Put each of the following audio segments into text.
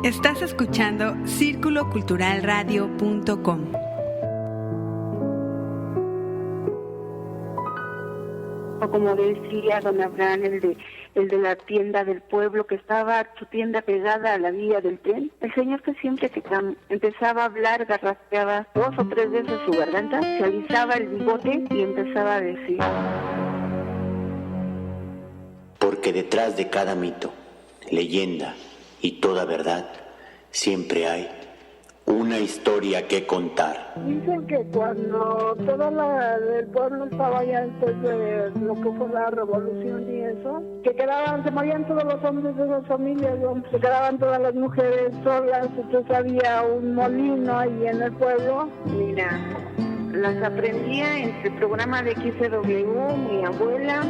Estás escuchando círculoculturalradio.com. Como decía don Abraham, el de la tienda del pueblo, que estaba su tienda pegada a la vía del tren, el señor que siempre que empezaba a hablar, garraspeaba 2 o 3 veces su garganta, se alisaba el bigote y empezaba a decir: porque detrás de cada mito, leyenda y toda verdad, siempre hay una historia que contar. Dicen que cuando toda el pueblo estaba ya después de lo que fue la revolución y eso, que se morían todos los hombres de las familias, se quedaban todas las mujeres solas, entonces había un molino ahí en el pueblo. Mira, las aprendía en el programa de XW, mi abuela,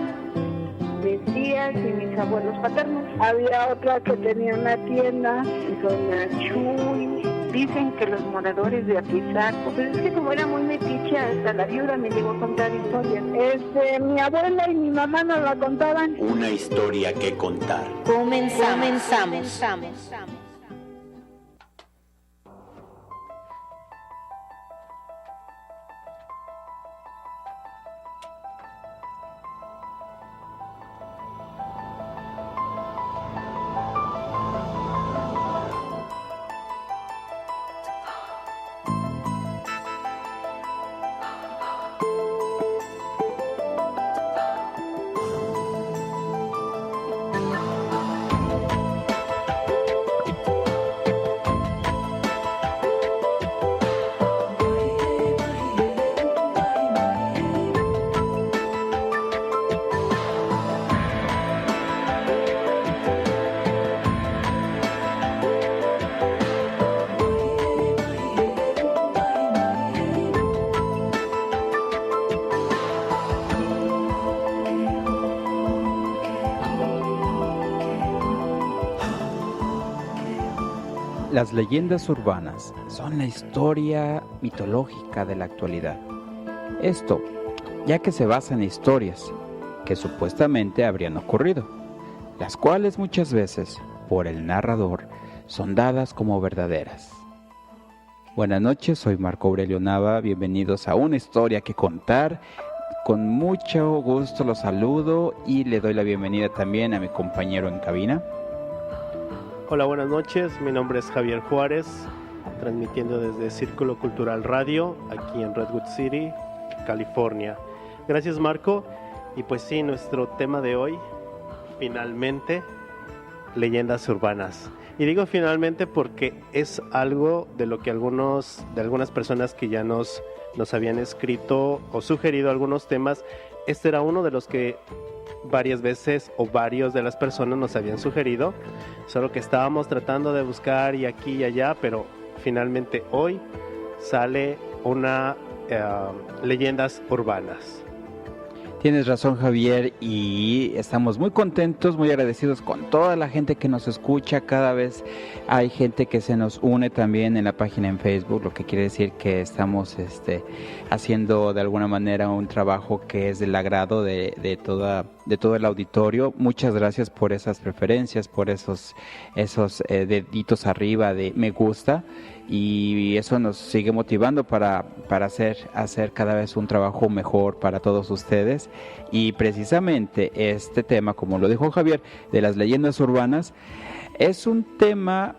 mis tías y mis abuelos paternos. Había otra que tenía una tienda, doña Chuy. Dicen que los moradores de Apizaco, pero es que como era muy metiche, hasta la viuda me llegó a contar historias. Mi abuela y mi mamá nos la contaban. Una historia que contar. Comenzamos. Las leyendas urbanas son la historia mitológica de la actualidad. Esto, ya que se basa en historias que supuestamente habrían ocurrido, las cuales muchas veces, por el narrador, son dadas como verdaderas. Buenas noches, soy Marco Aurelio Nava, bienvenidos a Una Historia que Contar. Con mucho gusto los saludo y le doy la bienvenida también a mi compañero en cabina. Hola, buenas noches, mi nombre es Javier Juárez, transmitiendo desde Círculo Cultural Radio, aquí en Redwood City, California. Gracias, Marco. Y pues sí, nuestro tema de hoy, finalmente, leyendas urbanas. Y digo finalmente porque es algo de lo que algunas personas que ya nos habían escrito o sugerido algunos temas, este era uno de los que varias veces o varios de las personas nos habían sugerido, solo que estábamos tratando de buscar y aquí y allá, pero finalmente hoy sale una leyendas urbanas. Tienes razón, Javier, y estamos muy contentos, muy agradecidos con toda la gente que nos escucha. Cada vez hay gente que se nos une también en la página en Facebook, lo que quiere decir que estamos haciendo de alguna manera un trabajo que es del agrado de todo el auditorio. Muchas gracias por esas preferencias, por esos deditos arriba de me gusta, y eso nos sigue motivando para hacer cada vez un trabajo mejor para todos ustedes. Y precisamente este tema, como lo dijo Javier, de las leyendas urbanas, es un tema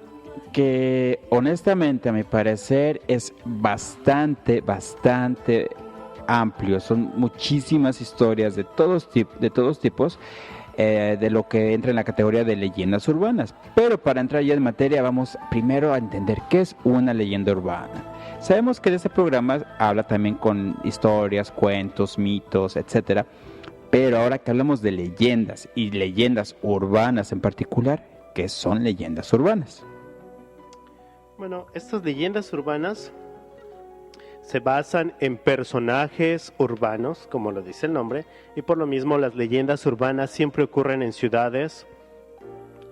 que honestamente a mi parecer es bastante amplio. Son muchísimas historias de todos tipos, de lo que entra en la categoría de leyendas urbanas. Pero para entrar ya en materia, vamos primero a entender qué es una leyenda urbana. Sabemos que en este programa habla también con historias, cuentos, mitos, etcétera. Pero ahora que hablamos de leyendas y leyendas urbanas en particular, ¿qué son leyendas urbanas? Bueno, estas leyendas urbanas se basan en personajes urbanos, como lo dice el nombre, y por lo mismo las leyendas urbanas siempre ocurren en ciudades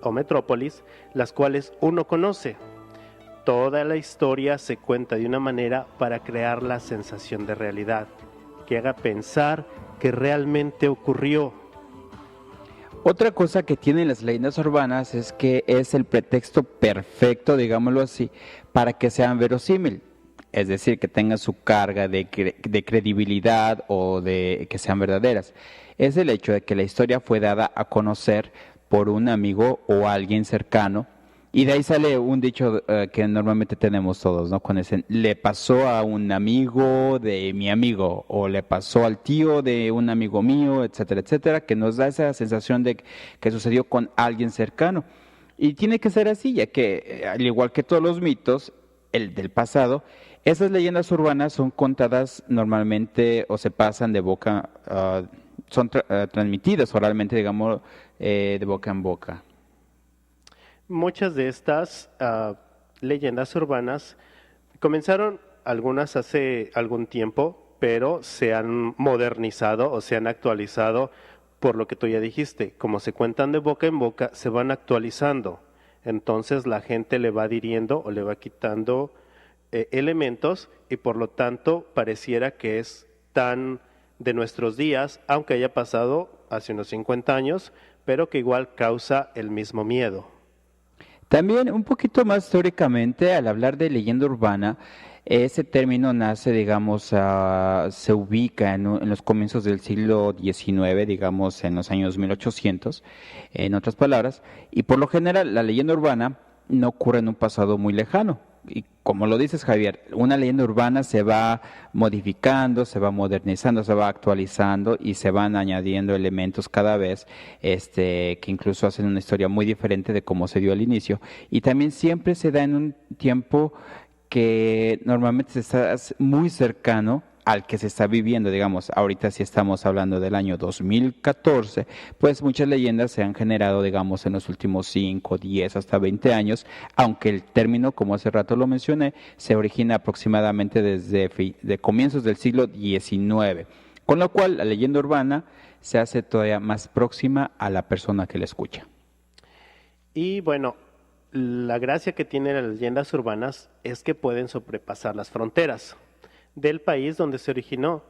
o metrópolis, las cuales uno conoce. Toda la historia se cuenta de una manera para crear la sensación de realidad, que haga pensar que realmente ocurrió. Otra cosa que tienen las leyendas urbanas es que es el pretexto perfecto, digámoslo así, para que sean verosímil. Es decir, que tengan su carga de credibilidad o de que sean verdaderas. Es el hecho de que la historia fue dada a conocer por un amigo o alguien cercano. Y de ahí sale un dicho que normalmente tenemos todos, ¿no? Cuando dicen, le pasó a un amigo de mi amigo, o le pasó al tío de un amigo mío, etcétera, etcétera, que nos da esa sensación de que sucedió con alguien cercano. Y tiene que ser así, ya que, al igual que todos los mitos, el del pasado, esas leyendas urbanas son contadas normalmente o se pasan de boca, son transmitidas oralmente, digamos, de boca en boca. Muchas de estas leyendas urbanas comenzaron algunas hace algún tiempo, pero se han modernizado o se han actualizado por lo que tú ya dijiste. Como se cuentan de boca en boca, se van actualizando. Entonces la gente le va adhiriendo o le va quitando elementos y por lo tanto pareciera que es tan de nuestros días, aunque haya pasado hace unos 50 años, pero que igual causa el mismo miedo. También un poquito más históricamente, al hablar de leyenda urbana, ese término nace, digamos, se ubica en los comienzos del siglo XIX, digamos, en los años 1800, en otras palabras, y por lo general la leyenda urbana no ocurre en un pasado muy lejano. Y como lo dices, Javier, una leyenda urbana se va modificando, se va modernizando, se va actualizando y se van añadiendo elementos cada vez que incluso hacen una historia muy diferente de cómo se dio al inicio. Y también siempre se da en un tiempo que normalmente se está muy cercano al que se está viviendo, digamos, ahorita si estamos hablando del año 2014, pues muchas leyendas se han generado, digamos, en los últimos 5, 10, hasta 20 años, aunque el término, como hace rato lo mencioné, se origina aproximadamente desde de comienzos del siglo XIX, con lo cual la leyenda urbana se hace todavía más próxima a la persona que la escucha. Y bueno, la gracia que tienen las leyendas urbanas es que pueden sobrepasar las fronteras del país donde se originó.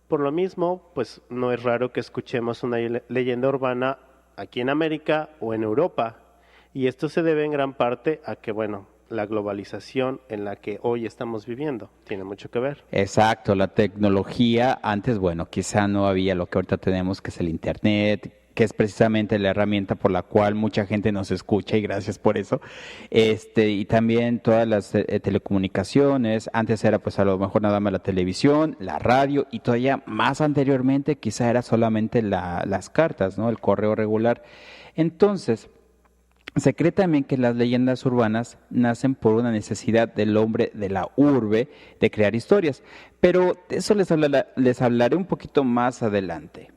Por lo mismo, pues no es raro que escuchemos una leyenda urbana aquí en América o en Europa. Y esto se debe en gran parte a que, bueno, la globalización en la que hoy estamos viviendo tiene mucho que ver. Exacto, la tecnología, antes, bueno, quizá no había lo que ahorita tenemos, que es el Internet, que es precisamente la herramienta por la cual mucha gente nos escucha y gracias por eso. Y también todas las telecomunicaciones, antes era pues a lo mejor nada más la televisión, la radio y todavía más anteriormente quizá era solamente las cartas, ¿no? El correo regular. Entonces, se cree también que las leyendas urbanas nacen por una necesidad del hombre de la urbe de crear historias, pero de eso les hablaré un poquito más adelante.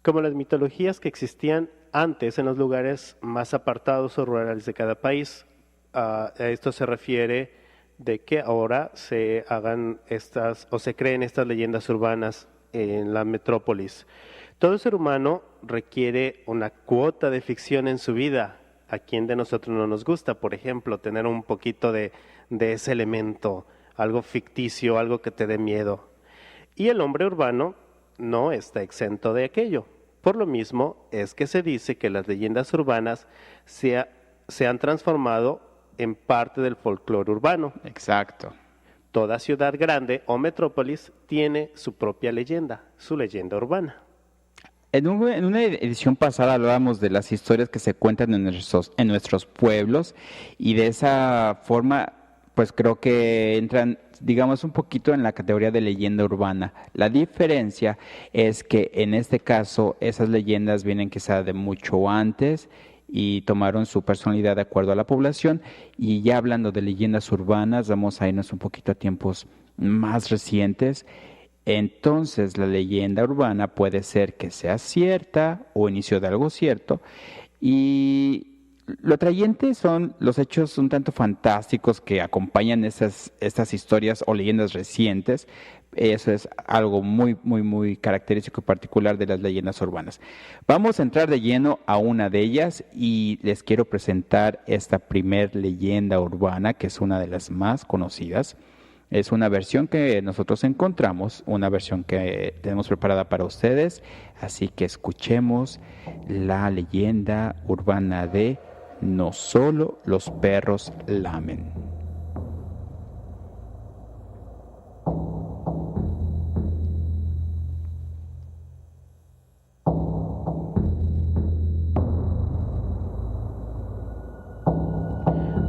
Como las mitologías que existían antes en los lugares más apartados o rurales de cada país, a esto se refiere de que ahora se hagan estas o se creen estas leyendas urbanas en la metrópolis. Todo ser humano requiere una cuota de ficción en su vida. ¿A quién de nosotros no nos gusta, por ejemplo, tener un poquito de ese elemento, algo ficticio, algo que te dé miedo? Y el hombre urbano no está exento de aquello. Por lo mismo es que se dice que las leyendas urbanas se han transformado en parte del folclore urbano. Exacto. Toda ciudad grande o metrópolis tiene su propia leyenda, su leyenda urbana. En una edición pasada hablábamos de las historias que se cuentan en nuestros pueblos y de esa forma pues creo que entran, digamos, un poquito en la categoría de leyenda urbana. La diferencia es que en este caso esas leyendas vienen quizá de mucho antes y tomaron su personalidad de acuerdo a la población, y ya hablando de leyendas urbanas vamos a irnos un poquito a tiempos más recientes. Entonces la leyenda urbana puede ser que sea cierta o inicio de algo cierto, y lo atrayente son los hechos un tanto fantásticos que acompañan estas historias o leyendas recientes. Eso es algo muy, muy, muy característico y particular de las leyendas urbanas. Vamos a entrar de lleno a una de ellas y les quiero presentar esta primer leyenda urbana, que es una de las más conocidas. Es una versión que nosotros encontramos, una versión que tenemos preparada para ustedes, así que escuchemos la leyenda urbana de No solo los perros lamen.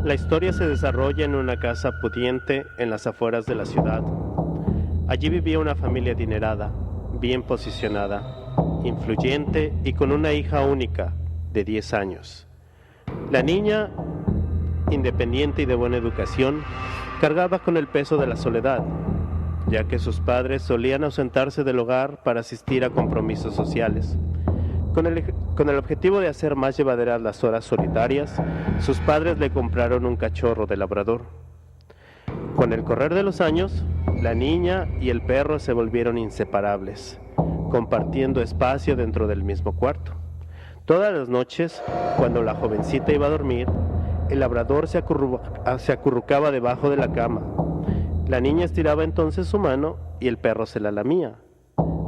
La historia se desarrolla en una casa pudiente en las afueras de la ciudad. Allí vivía una familia adinerada, bien posicionada, influyente y con una hija única de 10 años. La niña, independiente y de buena educación, cargaba con el peso de la soledad, ya que sus padres solían ausentarse del hogar para asistir a compromisos sociales. Con el objetivo de hacer más llevaderas las horas solitarias, sus padres le compraron un cachorro de labrador. Con el correr de los años, la niña y el perro se volvieron inseparables, compartiendo espacio dentro del mismo cuarto. Todas las noches, cuando la jovencita iba a dormir, el labrador se acurrucaba debajo de la cama. La niña estiraba entonces su mano y el perro se la lamía,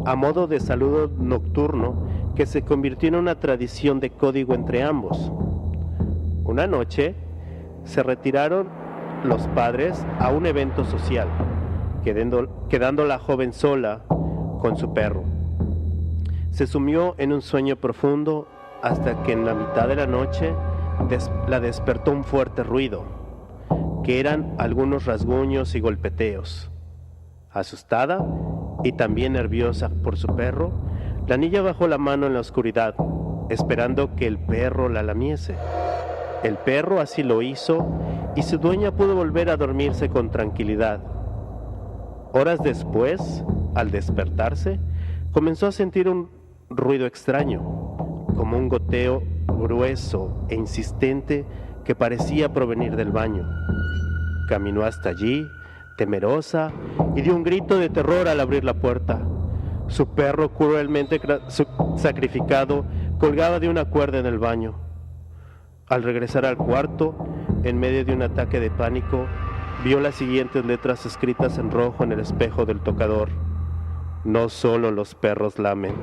a modo de saludo nocturno que se convirtió en una tradición de código entre ambos. Una noche se retiraron los padres a un evento social, quedando la joven sola con su perro. Se sumió en un sueño profundo hasta que en la mitad de la noche la despertó un fuerte ruido, que eran algunos rasguños y golpeteos. Asustada y también nerviosa por su perro, la niña bajó la mano en la oscuridad, esperando que el perro la lamiese. El perro así lo hizo y su dueña pudo volver a dormirse con tranquilidad. Horas después, al despertarse, comenzó a sentir un ruido extraño, como un goteo grueso e insistente que parecía provenir del baño. Caminó hasta allí, temerosa, y dio un grito de terror al abrir la puerta. Su perro, cruelmente sacrificado, colgaba de una cuerda en el baño. Al regresar al cuarto, en medio de un ataque de pánico, vio las siguientes letras escritas en rojo en el espejo del tocador: No solo los perros lamen.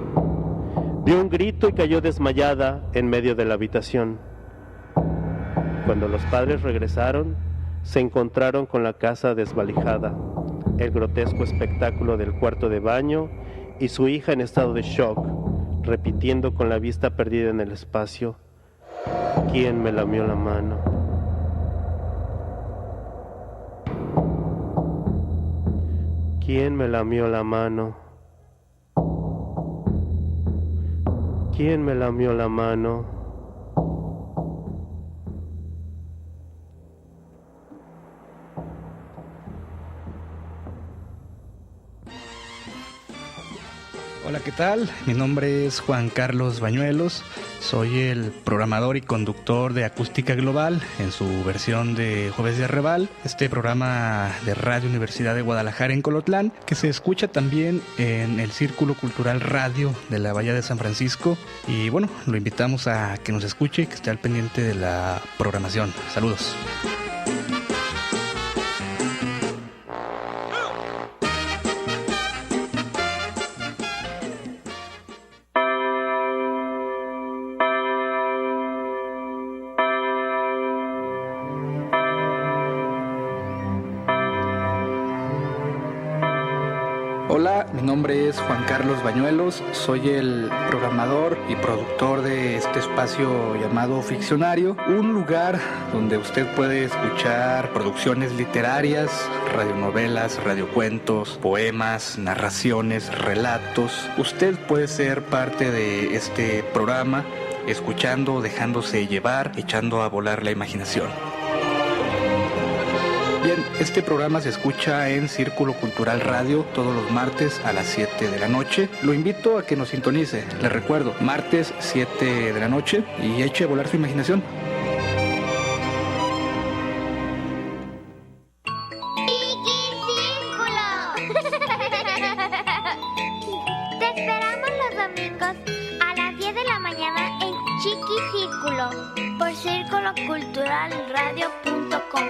Dio un grito y cayó desmayada en medio de la habitación. Cuando los padres regresaron, se encontraron con la casa desvalijada, el grotesco espectáculo del cuarto de baño y su hija en estado de shock, repitiendo con la vista perdida en el espacio: ¿Quién me lamió la mano? ¿Quién me lamió la mano? ¿Quién me lamió la mano? Hola, ¿qué tal? Mi nombre es Juan Carlos Bañuelos, soy el programador y conductor de Acústica Global en su versión de Jueves de Arrebal, este programa de Radio Universidad de Guadalajara en Colotlán, que se escucha también en el Círculo Cultural Radio de la Bahía de San Francisco. Y bueno, lo invitamos a que nos escuche y que esté al pendiente de la programación. Saludos. Hola, mi nombre es Juan Carlos Bañuelos, soy el programador y productor de este espacio llamado Ficcionario, un lugar donde usted puede escuchar producciones literarias, radionovelas, radiocuentos, poemas, narraciones, relatos. Usted puede ser parte de este programa, escuchando, dejándose llevar, echando a volar la imaginación. Bien, este programa se escucha en Círculo Cultural Radio todos los martes a las 7 de la noche. Lo invito a que nos sintonice. Les recuerdo, martes 7 de la noche y eche a volar su imaginación. Te esperamos los domingos a las 10 de la mañana en Chiqui Círculo por círculoculturalradio.com.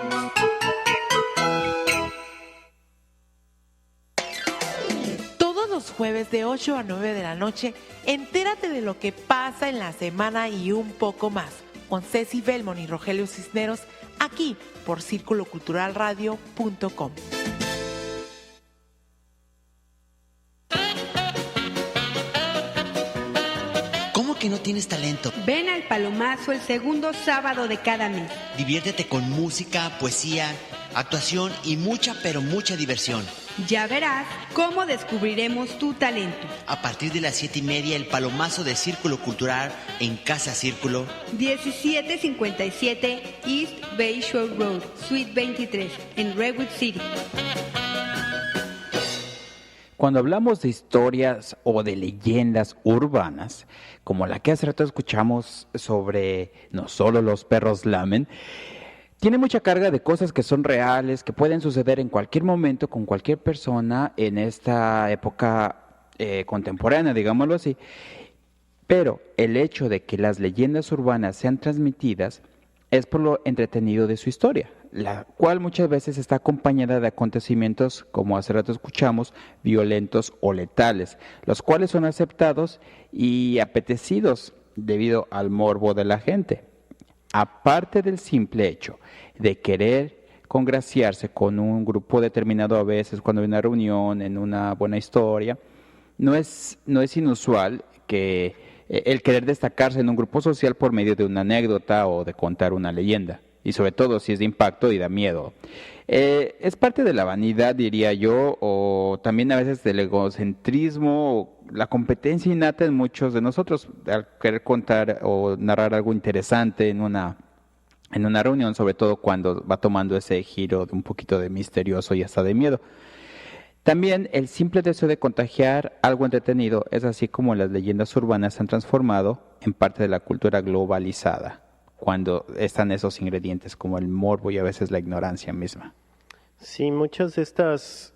jueves de 8 a 9 de la noche. Entérate de lo que pasa en la semana y un poco más. Con Ceci Belmont y Rogelio Cisneros, aquí por circuloculturalradio.com. ¿Cómo que no tienes talento? Ven al Palomazo el segundo sábado de cada mes. Diviértete con música, poesía, actuación y mucha, pero mucha diversión. Ya verás cómo descubriremos tu talento. A partir de las 7:30, el Palomazo de Círculo Cultural en Casa Círculo. 1757 East Bayshore Road, Suite 23, en Redwood City. Cuando hablamos de historias o de leyendas urbanas, como la que hace rato escuchamos sobre No solo los perros lamen, tiene mucha carga de cosas que son reales, que pueden suceder en cualquier momento con cualquier persona en esta época contemporánea, digámoslo así. Pero el hecho de que las leyendas urbanas sean transmitidas es por lo entretenido de su historia, la cual muchas veces está acompañada de acontecimientos, como hace rato escuchamos, violentos o letales, los cuales son aceptados y apetecidos debido al morbo de la gente. Aparte del simple hecho de querer congraciarse con un grupo determinado a veces cuando hay una reunión, en una buena historia, no es inusual que el querer destacarse en un grupo social por medio de una anécdota o de contar una leyenda, y sobre todo si es de impacto y da miedo. Es parte de la vanidad, diría yo, o también a veces del egocentrismo, o la competencia innata en muchos de nosotros al querer contar o narrar algo interesante en una reunión, sobre todo cuando va tomando ese giro de un poquito de misterioso y hasta de miedo. También el simple deseo de contagiar algo entretenido es así como las leyendas urbanas se han transformado en parte de la cultura globalizada, cuando están esos ingredientes como el morbo y a veces la ignorancia misma. Sí, muchas de estas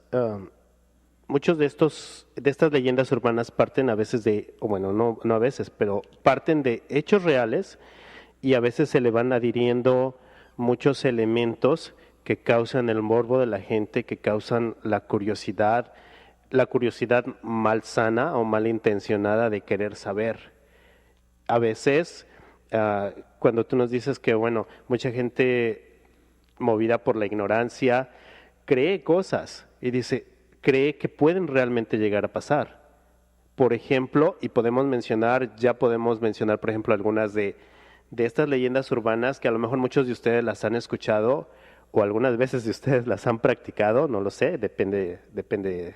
leyendas urbanas parten a veces no a veces, pero parten de hechos reales y a veces se le van adhiriendo muchos elementos que causan el morbo de la gente, que causan la curiosidad malsana o malintencionada de querer saber. A veces, cuando tú nos dices que, mucha gente movida por la ignorancia cree cosas y cree que pueden realmente llegar a pasar. Por ejemplo, podemos mencionar, por ejemplo, algunas de estas leyendas urbanas que a lo mejor muchos de ustedes las han escuchado o algunas veces de ustedes las han practicado, no lo sé, depende de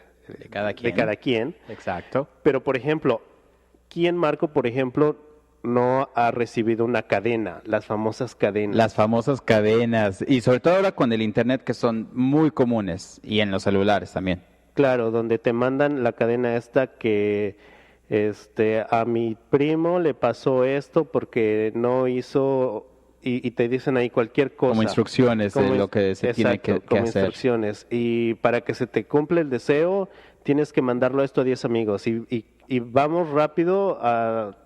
cada quien. Exacto. Pero, por ejemplo, ¿quién, Marco, por ejemplo, no ha recibido una cadena, las famosas cadenas? Las famosas cadenas, y sobre todo ahora con el internet, que son muy comunes, y en los celulares también. Claro, donde te mandan la cadena esta que a mi primo le pasó esto porque no hizo, y te dicen ahí cualquier cosa. Como instrucciones de lo que se tiene que como hacer. Instrucciones. Y para que se te cumpla el deseo, tienes que mandarlo esto a 10 amigos. Y vamos rápido a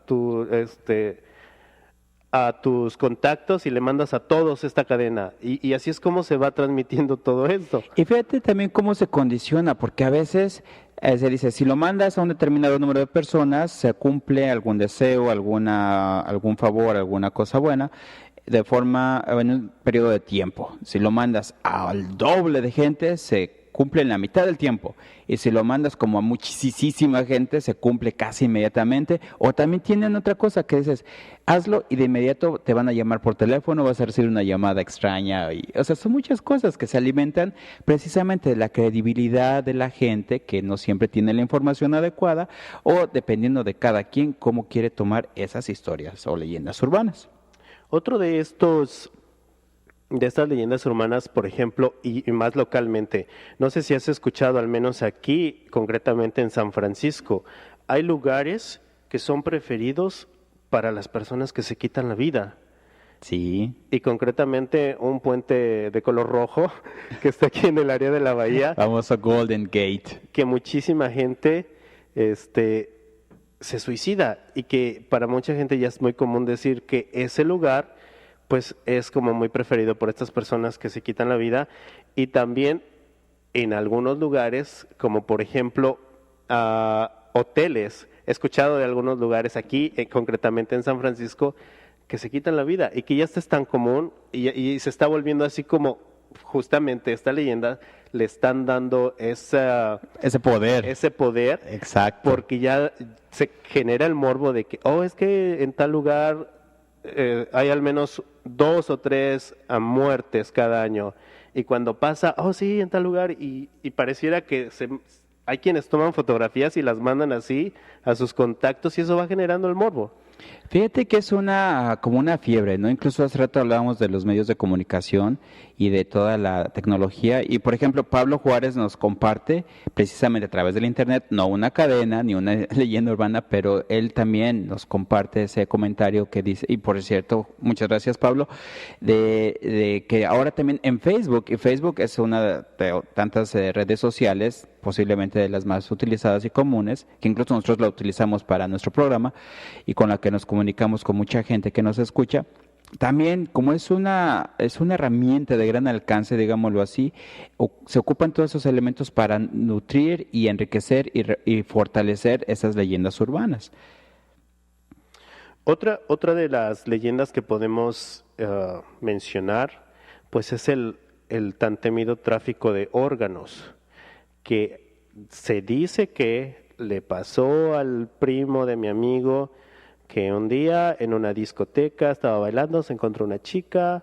tus contactos y le mandas a todos esta cadena. Y así es como se va transmitiendo todo esto. Y fíjate también cómo se condiciona, porque a veces se dice, si lo mandas a un determinado número de personas, se cumple algún deseo, algún favor, alguna cosa buena, en un periodo de tiempo. Si lo mandas al doble de gente, se cumple en la mitad del tiempo. Y si lo mandas como a muchísima gente, se cumple casi inmediatamente. O también tienen otra cosa que dices, hazlo y de inmediato te van a llamar por teléfono, vas a recibir una llamada extraña. Son muchas cosas que se alimentan precisamente de la credibilidad de la gente, que no siempre tiene la información adecuada, o dependiendo de cada quien, cómo quiere tomar esas historias o leyendas urbanas. Otro de estas leyendas urbanas, por ejemplo, y más localmente, no sé si has escuchado, al menos aquí, concretamente en San Francisco, hay lugares que son preferidos para las personas que se quitan la vida. Sí. Y concretamente un puente de color rojo que está aquí en el área de la bahía. Famoso Golden Gate. Que muchísima gente se suicida, y que para mucha gente ya es muy común decir que ese lugar pues es como muy preferido por estas personas que se quitan la vida. Y también en algunos lugares, como por ejemplo hoteles. He escuchado de algunos lugares aquí, concretamente en San Francisco, que se quitan la vida y que ya esto es tan común y se está volviendo así como justamente esta leyenda le están dando ese poder. Exacto. Porque ya se genera el morbo de que, es que en tal lugar hay al menos 2 o 3 muertes cada año. Y cuando pasa, sí, en tal lugar, y pareciera que hay quienes toman fotografías y las mandan así a sus contactos y eso va generando el morbo. Fíjate que es como una fiebre, ¿no? Incluso hace rato hablábamos de los medios de comunicación y de toda la tecnología. Y, por ejemplo, Pablo Juárez nos comparte, precisamente a través del Internet, no una cadena ni una leyenda urbana, pero él también nos comparte ese comentario que dice, y por cierto, muchas gracias, Pablo, de que ahora también en Facebook, y Facebook es una de tantas redes sociales, posiblemente de las más utilizadas y comunes, que incluso nosotros la utilizamos para nuestro programa y con la que nos comunicamos con mucha gente que nos escucha. También, como es una herramienta de gran alcance, digámoslo así, se ocupan todos esos elementos para nutrir y enriquecer y fortalecer esas leyendas urbanas. Otra de las leyendas que podemos mencionar, pues es el tan temido tráfico de órganos, que se dice que le pasó al primo de mi amigo, que un día en una discoteca estaba bailando, se encontró una chica,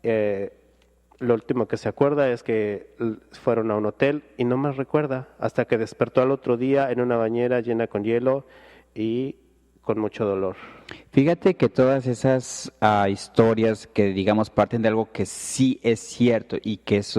lo último que se acuerda es que fueron a un hotel y no más recuerda, hasta que despertó al otro día en una bañera llena con hielo y con mucho dolor. Fíjate que todas esas historias que digamos parten de algo que sí es cierto y que es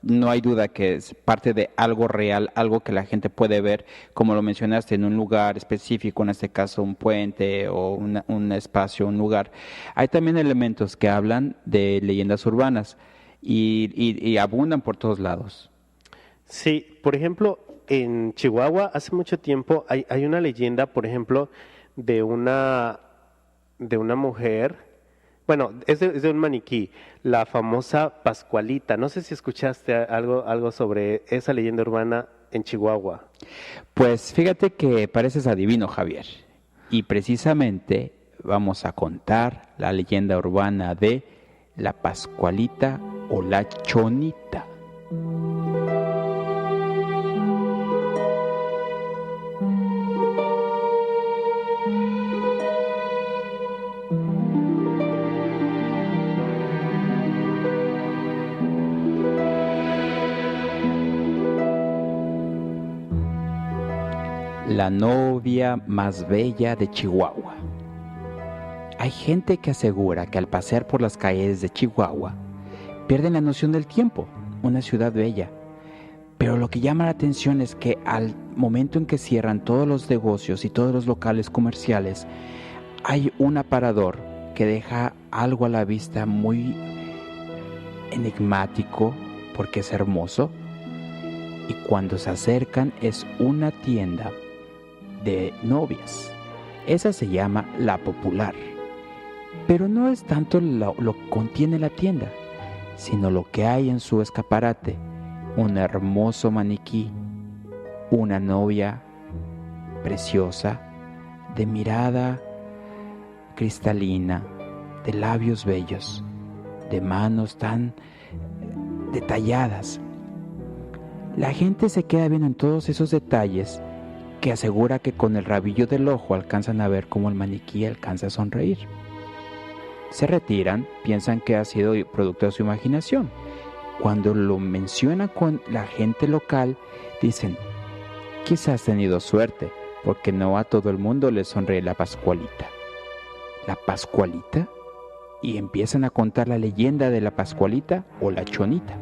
no hay duda que es parte de algo real, algo que la gente puede ver, como lo mencionaste, en un lugar específico, en este caso un puente o un espacio, un lugar. Hay también elementos que hablan de leyendas urbanas y abundan por todos lados. Sí, por ejemplo, en Chihuahua hace mucho tiempo hay una leyenda, por ejemplo, de una mujer. Bueno, es de un maniquí, la famosa Pascualita. No sé si escuchaste algo sobre esa leyenda urbana en Chihuahua. Pues fíjate que pareces adivino, Javier. Y precisamente vamos a contar la leyenda urbana de la Pascualita o la Chonita. La novia más bella de Chihuahua. Hay gente que asegura que al pasear por las calles de Chihuahua pierden la noción del tiempo, una ciudad bella. Pero lo que llama la atención es que al momento en que cierran todos los negocios y todos los locales comerciales, hay un aparador que deja algo a la vista muy enigmático porque es hermoso. Y cuando se acercan es una tienda de novias. Esa se llama La Popular. Pero no es tanto lo que contiene la tienda, sino lo que hay en su escaparate. Un hermoso maniquí, una novia preciosa, de mirada cristalina, de labios bellos, de manos tan detalladas. La gente se queda viendo en todos esos detalles que asegura que con el rabillo del ojo alcanzan a ver cómo el maniquí alcanza a sonreír. Se retiran, piensan que ha sido producto de su imaginación. Cuando lo mencionan con la gente local, dicen, quizás has tenido suerte, porque no a todo el mundo le sonríe la Pascualita. ¿La Pascualita? Y empiezan a contar la leyenda de la Pascualita o la Chonita.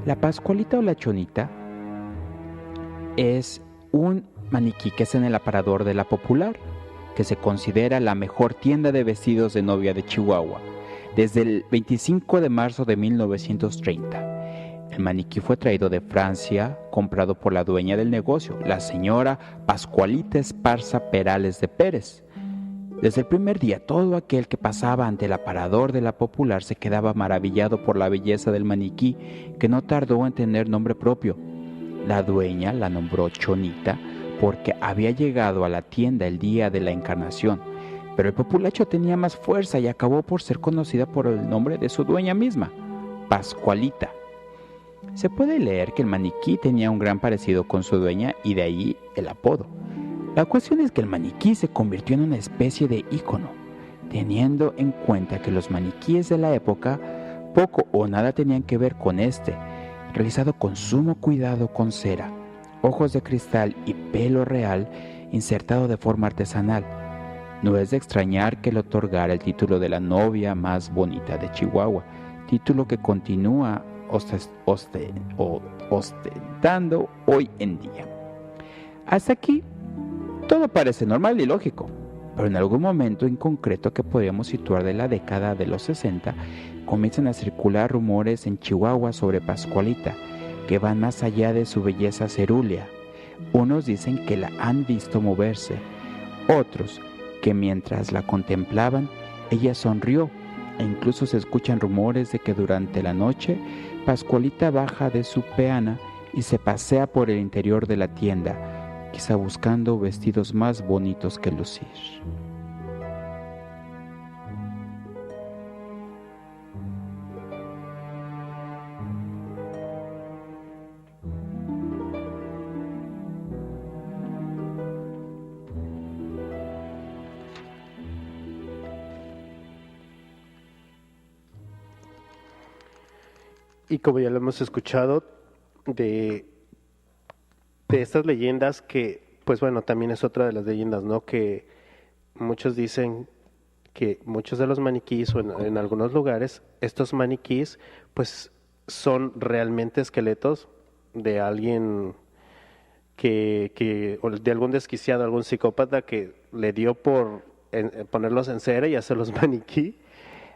La Pascualita o la Chonita es un maniquí que es en el aparador de La Popular, que se considera la mejor tienda de vestidos de novia de Chihuahua, desde el 25 de marzo de 1930. El maniquí fue traído de Francia, comprado por la dueña del negocio, la señora Pascualita Esparza Perales de Pérez. Desde el primer día, todo aquel que pasaba ante el aparador de La Popular se quedaba maravillado por la belleza del maniquí, que no tardó en tener nombre propio. La dueña la nombró Chonita porque había llegado a la tienda el día de la encarnación, pero el populacho tenía más fuerza y acabó por ser conocida por el nombre de su dueña misma, Pascualita. Se puede leer que el maniquí tenía un gran parecido con su dueña y de ahí el apodo. La cuestión es que el maniquí se convirtió en una especie de ícono, teniendo en cuenta que los maniquíes de la época poco o nada tenían que ver con realizado con sumo cuidado con cera, ojos de cristal y pelo real insertado de forma artesanal. No es de extrañar que le otorgara el título de la novia más bonita de Chihuahua, título que continúa ostentando hoy en día. Hasta aquí todo parece normal y lógico, pero en algún momento en concreto que podríamos situar de la década de los 60, comienzan a circular rumores en Chihuahua sobre Pascualita, que van más allá de su belleza cerúlea. Unos dicen que la han visto moverse, otros que mientras la contemplaban, ella sonrió, e incluso se escuchan rumores de que durante la noche Pascualita baja de su peana y se pasea por el interior de la tienda, quizá buscando vestidos más bonitos que lucir. Y como ya lo hemos escuchado, de estas leyendas que, pues bueno, también es otra de las leyendas, ¿no? Que muchos dicen que muchos de los maniquíes, o en algunos lugares, estos maniquíes, pues son realmente esqueletos de alguien o de algún desquiciado, algún psicópata que le dio por ponerlos en cera y hacerlos maniquí.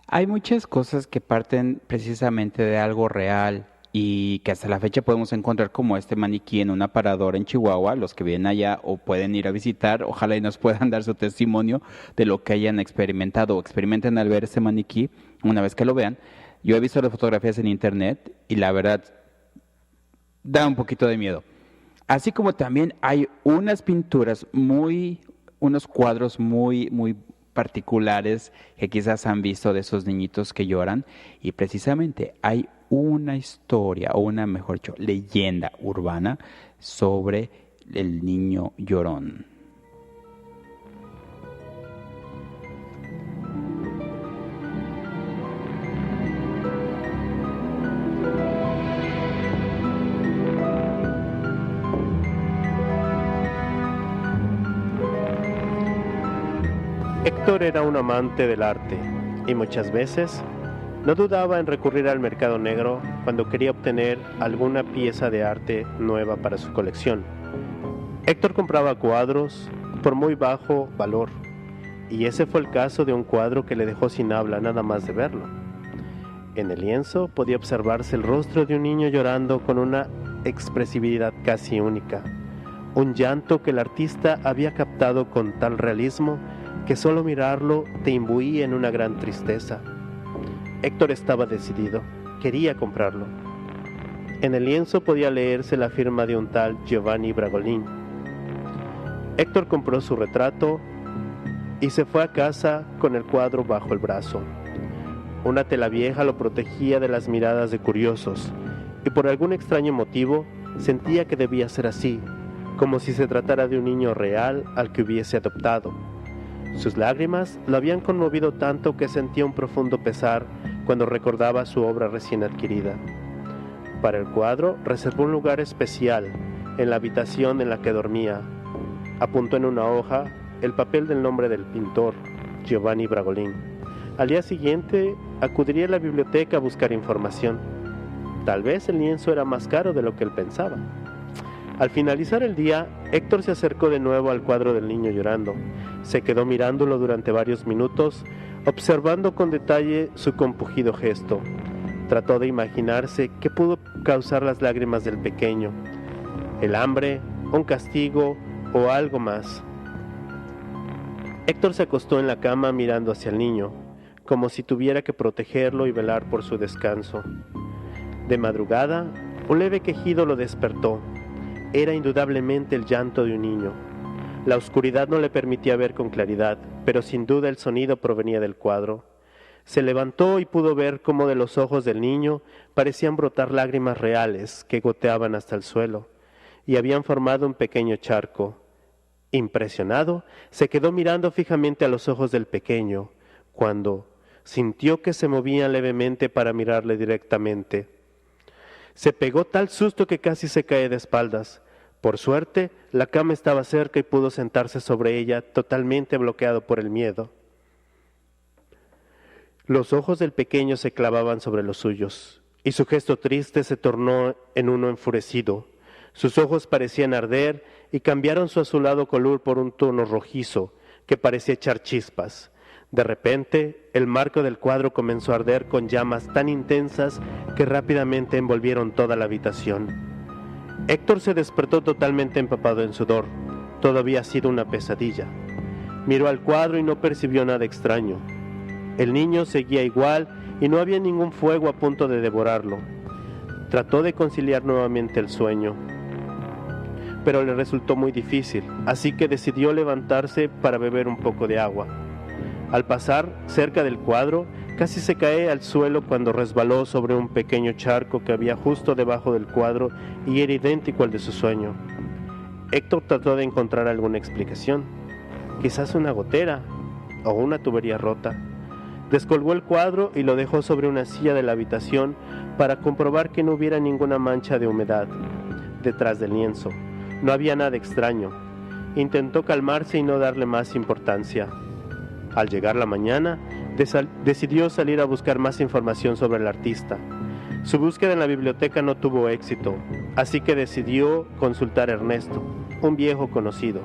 Hay muchas cosas que parten precisamente de algo real y que hasta la fecha podemos encontrar, como este maniquí en un aparador en Chihuahua. Los que vienen allá o pueden ir a visitar, ojalá y nos puedan dar su testimonio de lo que hayan experimentado o experimenten al ver ese maniquí una vez que lo vean. Yo he visto las fotografías en internet y la verdad da un poquito de miedo. Así como también hay unas pinturas unos cuadros muy particulares que quizás han visto de esos niñitos que lloran, y precisamente hay una historia, o una, mejor dicho, leyenda urbana sobre el niño llorón. Héctor era un amante del arte y muchas veces no dudaba en recurrir al mercado negro cuando quería obtener alguna pieza de arte nueva para su colección. Héctor compraba cuadros por muy bajo valor, y ese fue el caso de un cuadro que le dejó sin habla nada más de verlo. En el lienzo podía observarse el rostro de un niño llorando con una expresividad casi única, un llanto que el artista había captado con tal realismo que solo mirarlo te imbuía en una gran tristeza. Héctor estaba decidido, quería comprarlo. En el lienzo podía leerse la firma de un tal Giovanni Bragolin. Héctor compró su retrato y se fue a casa con el cuadro bajo el brazo. Una tela vieja lo protegía de las miradas de curiosos, y por algún extraño motivo sentía que debía ser así, como si se tratara de un niño real al que hubiese adoptado. Sus lágrimas lo habían conmovido tanto que sentía un profundo pesar cuando recordaba su obra recién adquirida. Para el cuadro reservó un lugar especial en la habitación en la que dormía. Apuntó en una hoja el papel del nombre del pintor, Giovanni Bragolin. Al día siguiente acudiría a la biblioteca a buscar información. Tal vez el lienzo era más caro de lo que él pensaba. Al finalizar el día, Héctor se acercó de nuevo al cuadro del niño llorando. Se quedó mirándolo durante varios minutos, observando con detalle su compungido gesto. Trató de imaginarse qué pudo causar las lágrimas del pequeño: el hambre, un castigo o algo más. Héctor se acostó en la cama mirando hacia el niño, como si tuviera que protegerlo y velar por su descanso. De madrugada, un leve quejido lo despertó. era indudablemente el llanto de un niño. La oscuridad no le permitía ver con claridad, pero sin duda el sonido provenía del cuadro. Se levantó y pudo ver cómo de los ojos del niño parecían brotar lágrimas reales que goteaban hasta el suelo y habían formado un pequeño charco. Impresionado, se quedó mirando fijamente a los ojos del pequeño, cuando sintió que se movían levemente para mirarle directamente. Se pegó tal susto que casi se cae de espaldas. Por suerte, la cama estaba cerca y pudo sentarse sobre ella, totalmente bloqueado por el miedo. Los ojos del pequeño se clavaban sobre los suyos, y su gesto triste se tornó en uno enfurecido. Sus ojos parecían arder y cambiaron su azulado color por un tono rojizo que parecía echar chispas. De repente, el marco del cuadro comenzó a arder con llamas tan intensas que rápidamente envolvieron toda la habitación. Héctor se despertó totalmente empapado en sudor. Todo había sido una pesadilla. Miró al cuadro y no percibió nada extraño. El niño seguía igual y no había ningún fuego a punto de devorarlo. Trató de conciliar nuevamente el sueño, pero le resultó muy difícil, así que decidió levantarse para beber un poco de agua. Al pasar cerca del cuadro, casi se cae al suelo cuando resbaló sobre un pequeño charco que había justo debajo del cuadro y era idéntico al de su sueño. Héctor trató de encontrar alguna explicación, quizás una gotera o una tubería rota. Descolgó el cuadro y lo dejó sobre una silla de la habitación para comprobar que no hubiera ninguna mancha de humedad detrás del lienzo. No había nada extraño. Intentó calmarse y no darle más importancia. Al llegar la mañana, decidió salir a buscar más información sobre el artista. Su búsqueda en la biblioteca no tuvo éxito, así que decidió consultar a Ernesto, un viejo conocido.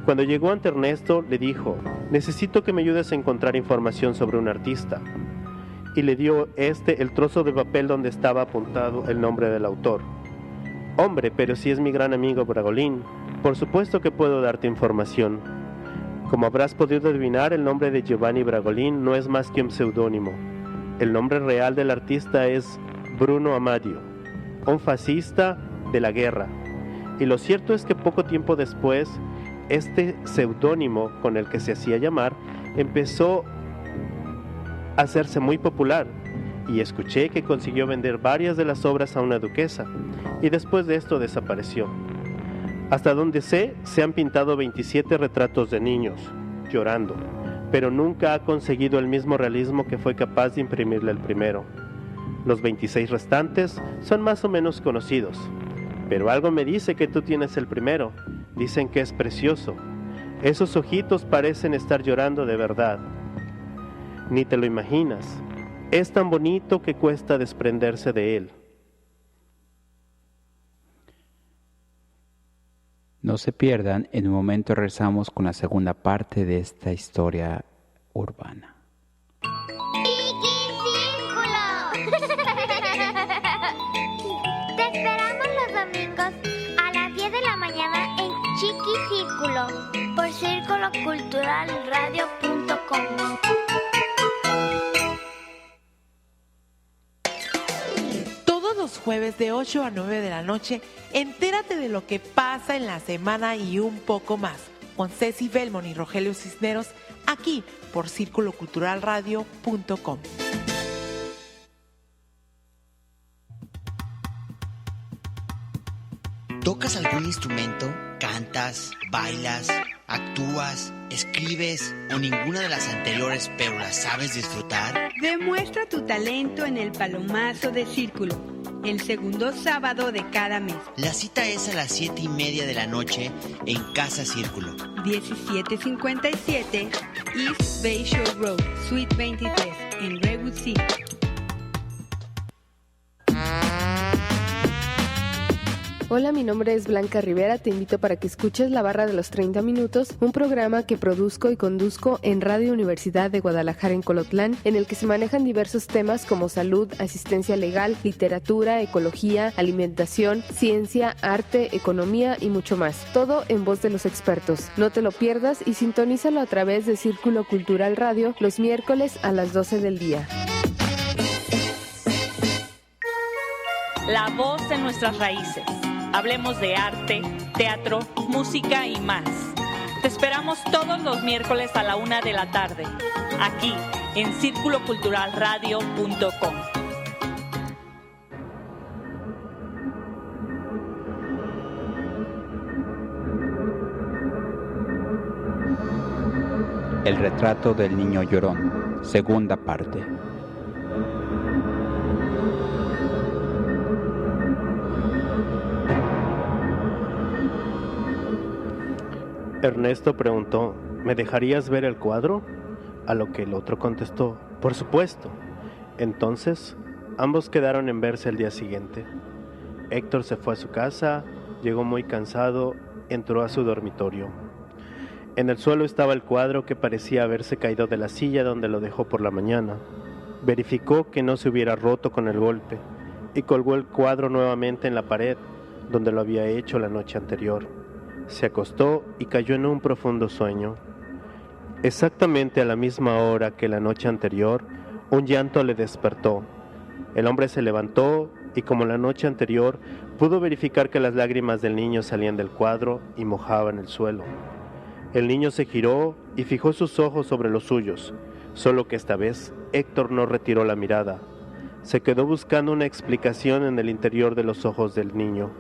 Cuando llegó ante Ernesto, le dijo: «Necesito que me ayudes a encontrar información sobre un artista». Y le dio el trozo de papel donde estaba apuntado el nombre del autor. «Hombre, pero si es mi gran amigo Bragolin, por supuesto que puedo darte información. Como habrás podido adivinar, el nombre de Giovanni Bragolin no es más que un seudónimo. El nombre real del artista es Bruno Amadio, un fascista de la guerra. Y lo cierto es que poco tiempo después, este seudónimo con el que se hacía llamar empezó a hacerse muy popular, y escuché que consiguió vender varias de las obras a una duquesa, y después de esto desapareció. Hasta donde sé, se han pintado 27 retratos de niños, llorando, pero nunca ha conseguido el mismo realismo que fue capaz de imprimirle el primero. Los 26 restantes son más o menos conocidos, pero algo me dice que tú tienes el primero. Dicen que es precioso. Esos ojitos parecen estar llorando de verdad. Ni te lo imaginas. Es tan bonito que cuesta desprenderse de él». No se pierdan, en un momento regresamos con la segunda parte de esta historia urbana. Te esperamos los domingos a las 10 de la mañana en Chiqui Círculo por circuloculturalradio.com. Todos los jueves de 8 a 9 de la noche, entérate de lo que pasa en la semana y un poco más, con Ceci Belmont y Rogelio Cisneros, aquí por circuloculturalradio.com. ¿Tocas algún instrumento? ¿Cantas? ¿Bailas? ¿Actúas? ¿Escribes? ¿O ninguna de las anteriores, pero las sabes disfrutar? Demuestra tu talento en el Palomazo de Círculo, el segundo sábado de cada mes. La cita es a las 7:30 de la noche en Casa Círculo. 1757 East Bayshore Road, Suite 23, en Redwood City. Hola, mi nombre es Blanca Rivera. Te invito para que escuches La Barra de los 30 Minutos, un programa que produzco y conduzco en Radio Universidad de Guadalajara en Colotlán, en el que se manejan diversos temas como salud, asistencia legal, literatura, ecología, alimentación, ciencia, arte, economía y mucho más. Todo en voz de los expertos. No te lo pierdas y sintonízalo a través de Círculo Cultural Radio los miércoles a las 12 del día. La voz de nuestras raíces. Hablemos de arte, teatro, música y más. Te esperamos todos los miércoles a la 1 de la tarde, aquí en circuloculturalradio.com. El retrato del niño llorón, segunda parte. Ernesto preguntó, ¿me dejarías ver el cuadro? A lo que el otro contestó, por supuesto. Entonces, ambos quedaron en verse el día siguiente. Héctor se fue a su casa, llegó muy cansado, entró a su dormitorio. En el suelo estaba el cuadro que parecía haberse caído de la silla donde lo dejó por la mañana. Verificó que no se hubiera roto con el golpe y colgó el cuadro nuevamente en la pared donde lo había hecho la noche anterior. Se acostó y cayó en un profundo sueño. Exactamente a la misma hora que la noche anterior, un llanto le despertó. El hombre se levantó y, como la noche anterior, pudo verificar que las lágrimas del niño salían del cuadro y mojaban el suelo. El niño se giró y fijó sus ojos sobre los suyos, solo que esta vez Héctor no retiró la mirada. Se quedó buscando una explicación en el interior de los ojos del niño.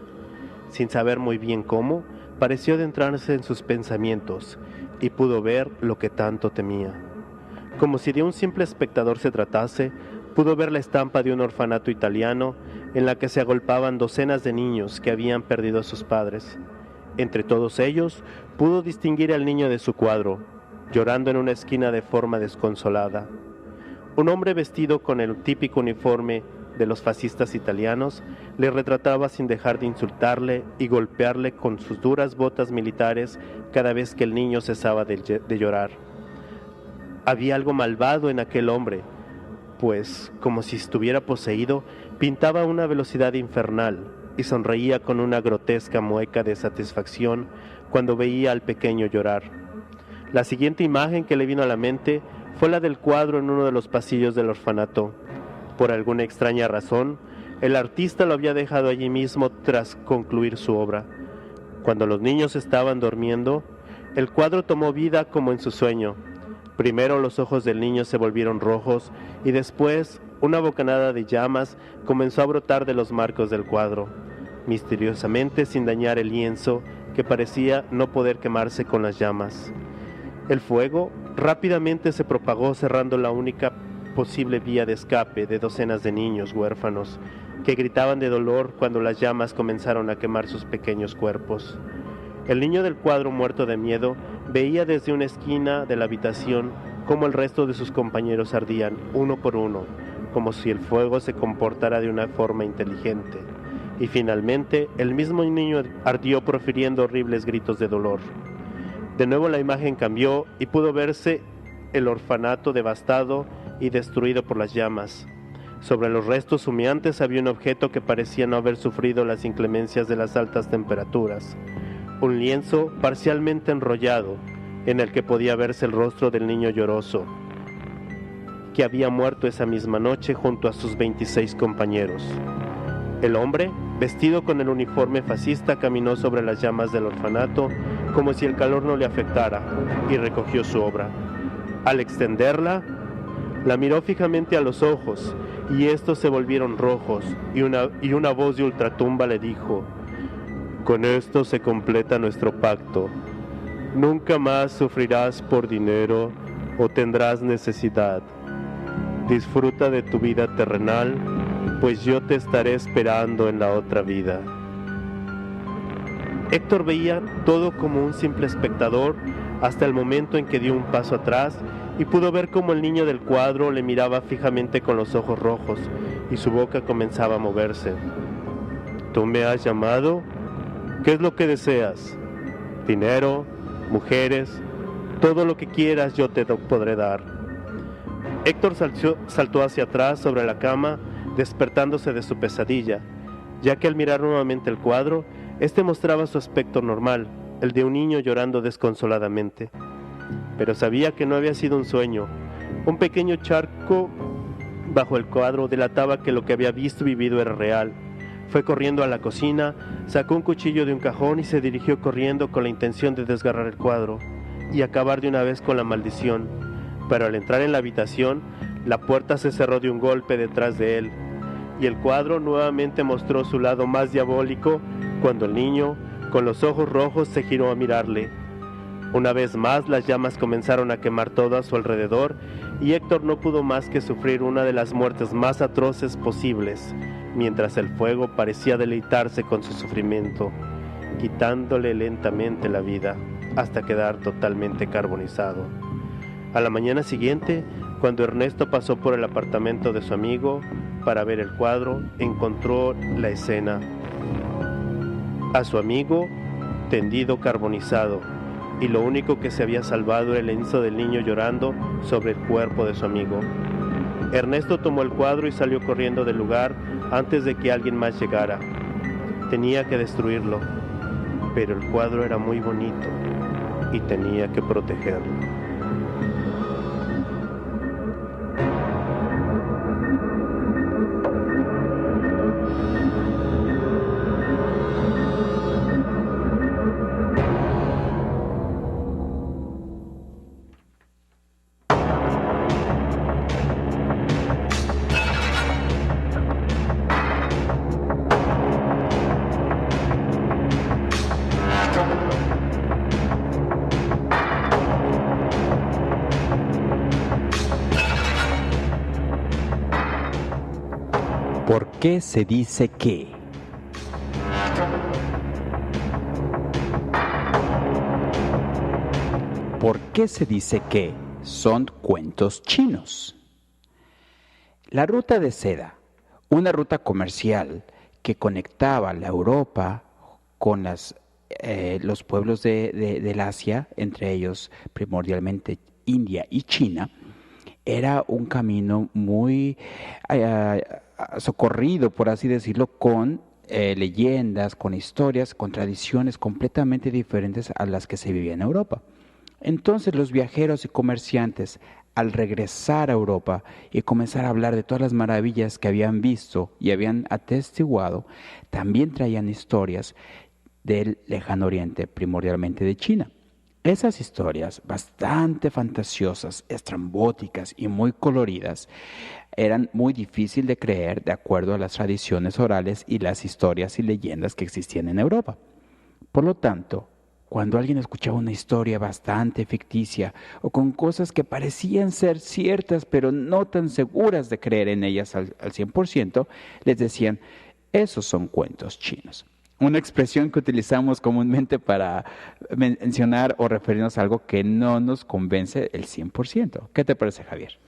Sin saber muy bien cómo, pareció adentrarse en sus pensamientos y pudo ver lo que tanto temía. Como si de un simple espectador se tratase, pudo ver la estampa de un orfanato italiano en la que se agolpaban docenas de niños que habían perdido a sus padres. Entre todos ellos, pudo distinguir al niño de su cuadro, llorando en una esquina de forma desconsolada. Un hombre vestido con el típico uniforme de los fascistas italianos le retrataba sin dejar de insultarle y golpearle con sus duras botas militares cada vez que el niño cesaba de llorar. Había algo malvado en aquel hombre, pues, como si estuviera poseído, pintaba a una velocidad infernal y sonreía con una grotesca mueca de satisfacción cuando veía al pequeño llorar. La siguiente imagen que le vino a la mente fue la del cuadro en uno de los pasillos del orfanato. Por alguna extraña razón, el artista lo había dejado allí mismo tras concluir su obra. Cuando los niños estaban durmiendo, el cuadro tomó vida como en su sueño. Primero los ojos del niño se volvieron rojos y después una bocanada de llamas comenzó a brotar de los marcos del cuadro, misteriosamente sin dañar el lienzo que parecía no poder quemarse con las llamas. El fuego rápidamente se propagó cerrando la única posible vía de escape de docenas de niños huérfanos que gritaban de dolor cuando las llamas comenzaron a quemar sus pequeños cuerpos. El niño del cuadro, muerto de miedo, veía desde una esquina de la habitación cómo el resto de sus compañeros ardían uno por uno, como si el fuego se comportara de una forma inteligente, y finalmente el mismo niño ardió profiriendo horribles gritos de dolor. De nuevo la imagen cambió y pudo verse el orfanato devastado y destruido por las llamas. Sobre los restos humeantes había un objeto que parecía no haber sufrido las inclemencias de las altas temperaturas, un lienzo parcialmente enrollado en el que podía verse el rostro del niño lloroso, que había muerto esa misma noche junto a sus 26 compañeros. El hombre, vestido con el uniforme fascista, caminó sobre las llamas del orfanato como si el calor no le afectara y recogió su obra. Al extenderla, la miró fijamente a los ojos y estos se volvieron rojos y una voz de ultratumba le dijo: «Con esto se completa nuestro pacto. Nunca más sufrirás por dinero o tendrás necesidad. Disfruta de tu vida terrenal, pues yo te estaré esperando en la otra vida». Héctor veía todo como un simple espectador hasta el momento en que dio un paso atrás y pudo ver cómo el niño del cuadro le miraba fijamente con los ojos rojos y su boca comenzaba a moverse. «¿Tú me has llamado? ¿Qué es lo que deseas? Dinero, mujeres, todo lo que quieras yo te podré dar». Héctor saltó hacia atrás sobre la cama, despertándose de su pesadilla, ya que al mirar nuevamente el cuadro, este mostraba su aspecto normal, el de un niño llorando desconsoladamente. Pero sabía que no había sido un sueño. Un pequeño charco bajo el cuadro delataba que lo que había visto y vivido era real. Fue corriendo a la cocina, sacó un cuchillo de un cajón y se dirigió corriendo con la intención de desgarrar el cuadro y acabar de una vez con la maldición. Pero al entrar en la habitación, la puerta se cerró de un golpe detrás de él y el cuadro nuevamente mostró su lado más diabólico cuando el niño, con los ojos rojos, se giró a mirarle. Una vez más las llamas comenzaron a quemar todo a su alrededor y Héctor no pudo más que sufrir una de las muertes más atroces posibles, mientras el fuego parecía deleitarse con su sufrimiento, quitándole lentamente la vida hasta quedar totalmente carbonizado. A la mañana siguiente, cuando Ernesto pasó por el apartamento de su amigo para ver el cuadro, encontró la escena. A su amigo tendido carbonizado, y lo único que se había salvado era el lienzo del niño llorando sobre el cuerpo de su amigo. Ernesto tomó el cuadro y salió corriendo del lugar antes de que alguien más llegara. Tenía que destruirlo, pero el cuadro era muy bonito y tenía que protegerlo. ¿Por qué se dice que? ¿Por qué se dice que son cuentos chinos? La ruta de seda, una ruta comercial que conectaba la Europa con los pueblos del Asia, entre ellos primordialmente India y China, era un camino muy socorrido, por así decirlo, con leyendas, con historias, con tradiciones completamente diferentes a las que se vivía en Europa. Entonces los viajeros y comerciantes, al regresar a Europa y comenzar a hablar de todas las maravillas que habían visto y habían atestiguado, también traían historias del lejano oriente, primordialmente de China. Esas historias, bastante fantasiosas, estrambóticas y muy coloridas, eran muy difíciles de creer de acuerdo a las tradiciones orales y las historias y leyendas que existían en Europa. Por lo tanto, cuando alguien escuchaba una historia bastante ficticia o con cosas que parecían ser ciertas pero no tan seguras de creer en ellas al 100%, les decían, esos son cuentos chinos. Una expresión que utilizamos comúnmente para mencionar o referirnos a algo que no nos convence el 100%. ¿Qué te parece, Javier?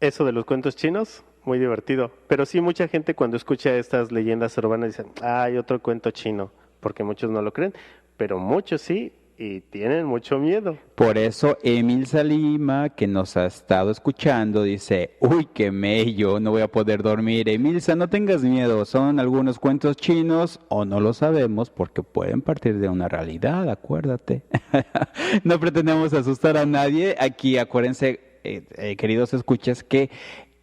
Eso de los cuentos chinos, muy divertido. Pero sí, mucha gente cuando escucha estas leyendas urbanas dicen, hay otro cuento chino, porque muchos no lo creen, pero muchos sí, y tienen mucho miedo. Por eso Emil Salima, que nos ha estado escuchando, dice, uy, qué mello, no voy a poder dormir. Emilsa, no tengas miedo, son algunos cuentos chinos o no lo sabemos porque pueden partir de una realidad, acuérdate. No pretendemos asustar a nadie. Aquí acuérdense, queridos escuchas, que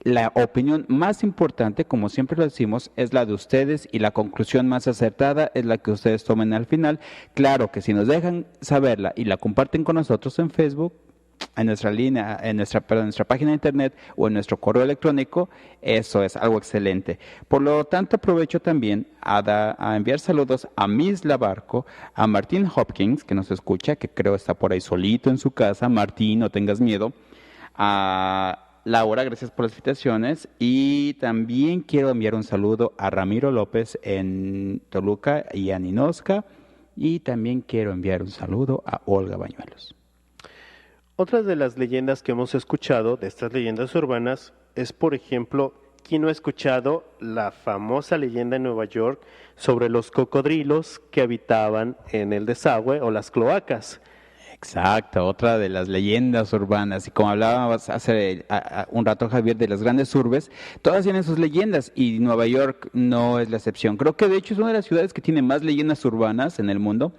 la opinión más importante, como siempre lo decimos, es la de ustedes y la conclusión más acertada es la que ustedes tomen al final. Claro que si nos dejan saberla y la comparten con nosotros en Facebook, en nuestra línea, en nuestra página de internet o en nuestro correo electrónico, eso es algo excelente. Por lo tanto, aprovecho también a enviar saludos a Miss Labarco, a Martín Hopkins, que nos escucha, que creo está por ahí solito en su casa. Martín, no tengas miedo. A Laura, gracias por las felicitaciones, y también quiero enviar un saludo a Ramiro López en Toluca y a Ninosca, y también quiero enviar un saludo a Olga Bañuelos. Otra de las leyendas que hemos escuchado, de estas leyendas urbanas, es por ejemplo, ¿quién no ha escuchado la famosa leyenda en Nueva York sobre los cocodrilos que habitaban en el desagüe o las cloacas? Exacto, otra de las leyendas urbanas, y como hablábamos hace un rato, Javier, de las grandes urbes, todas tienen sus leyendas y Nueva York no es la excepción. Creo que de hecho es una de las ciudades que tiene más leyendas urbanas en el mundo.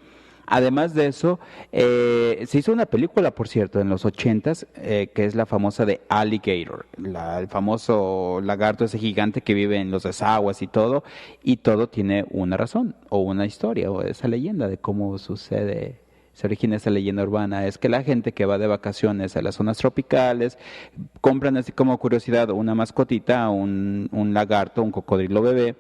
Además de eso, se hizo una película, por cierto, en los 80s, que es la famosa de Alligator, el famoso lagarto ese gigante que vive en los desagües y todo tiene una razón, o una historia, o esa leyenda de cómo sucede. Se origina esa leyenda urbana, es que la gente que va de vacaciones a las zonas tropicales compran así como curiosidad una mascotita, un lagarto, un cocodrilo bebé,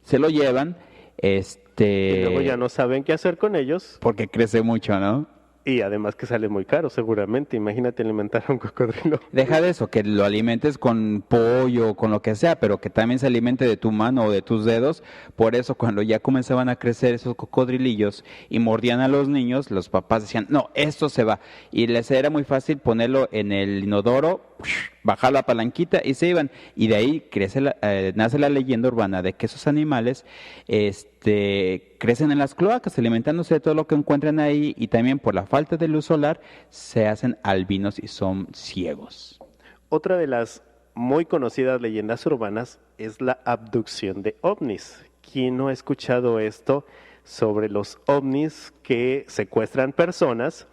se lo llevan, y luego ya no saben qué hacer con ellos. Porque crece mucho, ¿no? Y además que sale muy caro seguramente, imagínate alimentar a un cocodrilo. Deja de eso, que lo alimentes con pollo, con lo que sea, pero que también se alimente de tu mano o de tus dedos. Por eso cuando ya comenzaban a crecer esos cocodrilillos y mordían a los niños, los papás decían, no, esto se va. Y les era muy fácil ponerlo en el inodoro, bajar la palanquita y se iban. Y de ahí nace la leyenda urbana de que esos animales crecen en las cloacas, alimentándose de todo lo que encuentran ahí, y también por la falta de luz solar se hacen albinos y son ciegos. Otra de las muy conocidas leyendas urbanas es la abducción de ovnis. ¿Quién no ha escuchado esto sobre los ovnis que secuestran personas,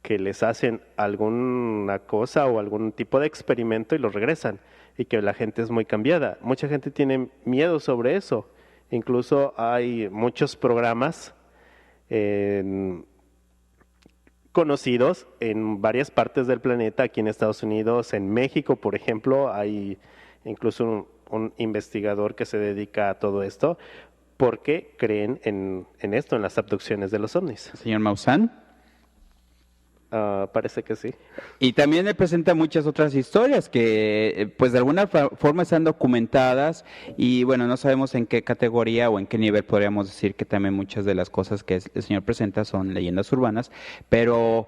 que les hacen alguna cosa o algún tipo de experimento y los regresan, y que la gente es muy cambiada? Mucha gente tiene miedo sobre eso. Incluso hay muchos programas conocidos en varias partes del planeta, aquí en Estados Unidos, en México, por ejemplo, hay incluso un investigador que se dedica a todo esto, porque creen en esto, en las abducciones de los ovnis. Señor Maussan. Parece que sí. Y también le presenta muchas otras historias que pues de alguna forma están documentadas, y bueno, no sabemos en qué categoría o en qué nivel podríamos decir que también muchas de las cosas que el señor presenta son leyendas urbanas, pero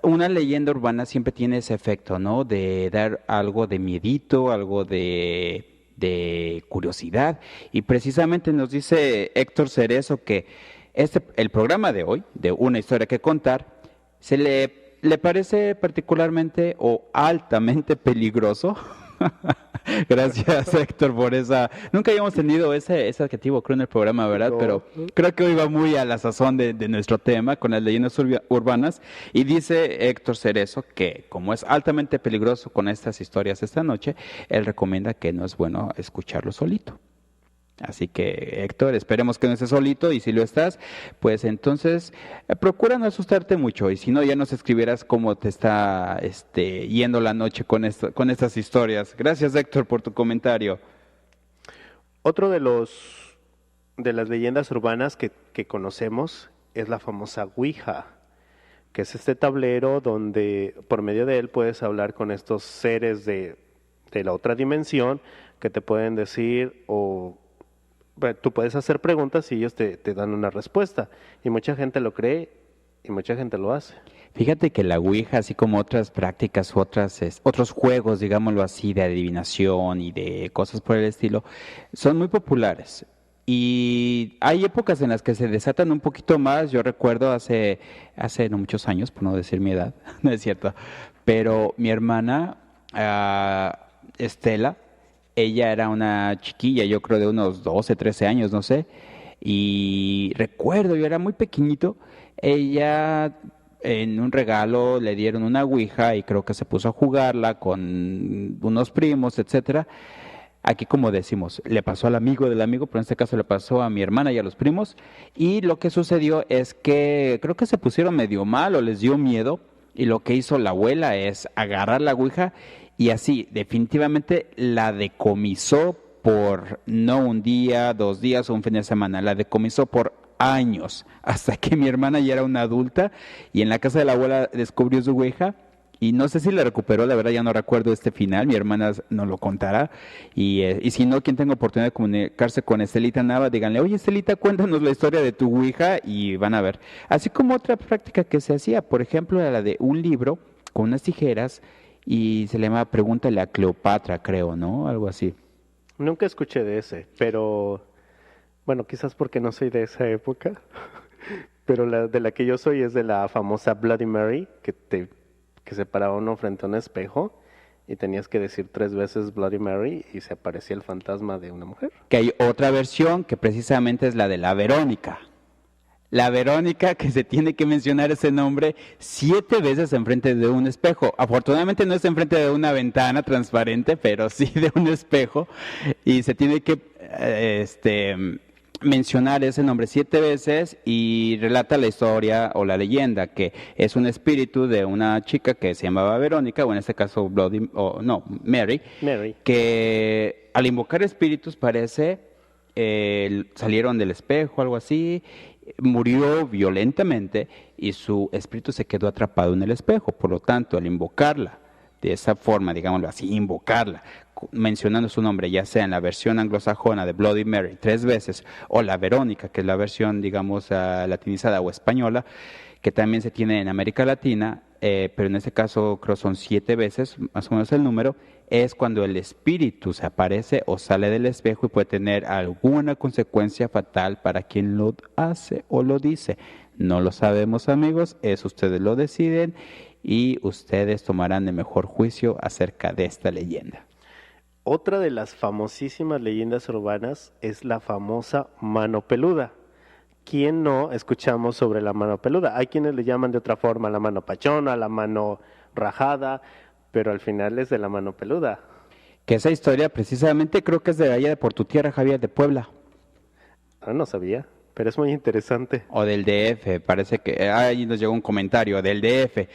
una leyenda urbana siempre tiene ese efecto, ¿no? De dar algo de miedito, algo de curiosidad, y precisamente nos dice Héctor Cerezo que el programa de hoy, de Una Historia que Contar, ¿se le parece particularmente o altamente peligroso? Gracias, Héctor, por esa... Nunca habíamos tenido ese adjetivo, creo, en el programa, ¿verdad? No. Pero creo que hoy va muy a la sazón de nuestro tema, con las leyendas urbanas. Y dice Héctor Cerezo que, como es altamente peligroso con estas historias esta noche, él recomienda que no es bueno escucharlo solito. Así que, Héctor, esperemos que no estés solito, y si lo estás, pues entonces procura no asustarte mucho, y si no, ya nos escribirás cómo te está yendo la noche con estas historias. Gracias, Héctor, por tu comentario. Otro de las leyendas urbanas que conocemos es la famosa Ouija, que es este tablero donde por medio de él puedes hablar con estos seres de la otra dimensión que te pueden decir, o tú puedes hacer preguntas y ellos te dan una respuesta, y mucha gente lo cree y mucha gente lo hace. Fíjate que la Ouija, así como otras prácticas, otros juegos, digámoslo así, de adivinación y de cosas por el estilo, son muy populares. Y hay épocas en las que se desatan un poquito más. Yo recuerdo hace no muchos años, por no decir mi edad, no es cierto, pero mi hermana, Estela, ella era una chiquilla, yo creo de unos 12, 13 años, no sé, y recuerdo, yo era muy pequeñito, ella en un regalo le dieron una Ouija y creo que se puso a jugarla con unos primos, etcétera. Aquí, como decimos, le pasó al amigo del amigo, pero en este caso le pasó a mi hermana y a los primos, y lo que sucedió es que creo que se pusieron medio mal o les dio miedo, y lo que hizo la abuela es agarrar la Ouija y así, definitivamente la decomisó por no un día, 2 días o un fin de semana, la decomisó por años, hasta que mi hermana ya era una adulta y en la casa de la abuela descubrió su Ouija, y no sé si la recuperó, la verdad ya no recuerdo este final, mi hermana nos lo contará, y si no, quien tenga oportunidad de comunicarse con Estelita Nava, díganle, oye Estelita, cuéntanos la historia de tu Ouija, y van a ver. Así como otra práctica que se hacía, por ejemplo, era la de un libro con unas tijeras, y se le llama Pregúntale a Cleopatra, creo, ¿no? Algo así. Nunca escuché de ese, pero bueno, quizás porque no soy de esa época, pero de la que yo soy es de la famosa Bloody Mary, que se paraba uno frente a un espejo y tenías que decir 3 veces Bloody Mary y se aparecía el fantasma de una mujer. Que hay otra versión que precisamente es la de la Verónica. La Verónica, que se tiene que mencionar ese nombre 7 veces enfrente de un espejo. Afortunadamente no es enfrente de una ventana transparente, pero sí de un espejo. Y se tiene que mencionar ese nombre 7 veces y relata la historia o la leyenda que es un espíritu de una chica que se llamaba Verónica, o en este caso Mary, que al invocar espíritus parece salieron del espejo, algo así, murió violentamente y su espíritu se quedó atrapado en el espejo. Por lo tanto, al invocarla de esa forma, digámoslo así, invocarla, mencionando su nombre, ya sea en la versión anglosajona de Bloody Mary 3 veces, o la Verónica, que es la versión, digamos, latinizada o española, que también se tiene en América Latina, pero en este caso creo son 7 veces, más o menos el número, es cuando el espíritu se aparece o sale del espejo y puede tener alguna consecuencia fatal para quien lo hace o lo dice. No lo sabemos, amigos, eso ustedes lo deciden y ustedes tomarán el mejor juicio acerca de esta leyenda. Otra de las famosísimas leyendas urbanas es la famosa mano peluda. ¿Quién no escuchamos sobre la mano peluda? Hay quienes le llaman de otra forma la mano pachona, la mano rajada, pero al final es de la mano peluda. Que esa historia precisamente creo que es de allá de por tu tierra, Javier, de Puebla. Ah, no sabía, pero es muy interesante. O del DF, parece que ahí nos llegó un comentario del DF.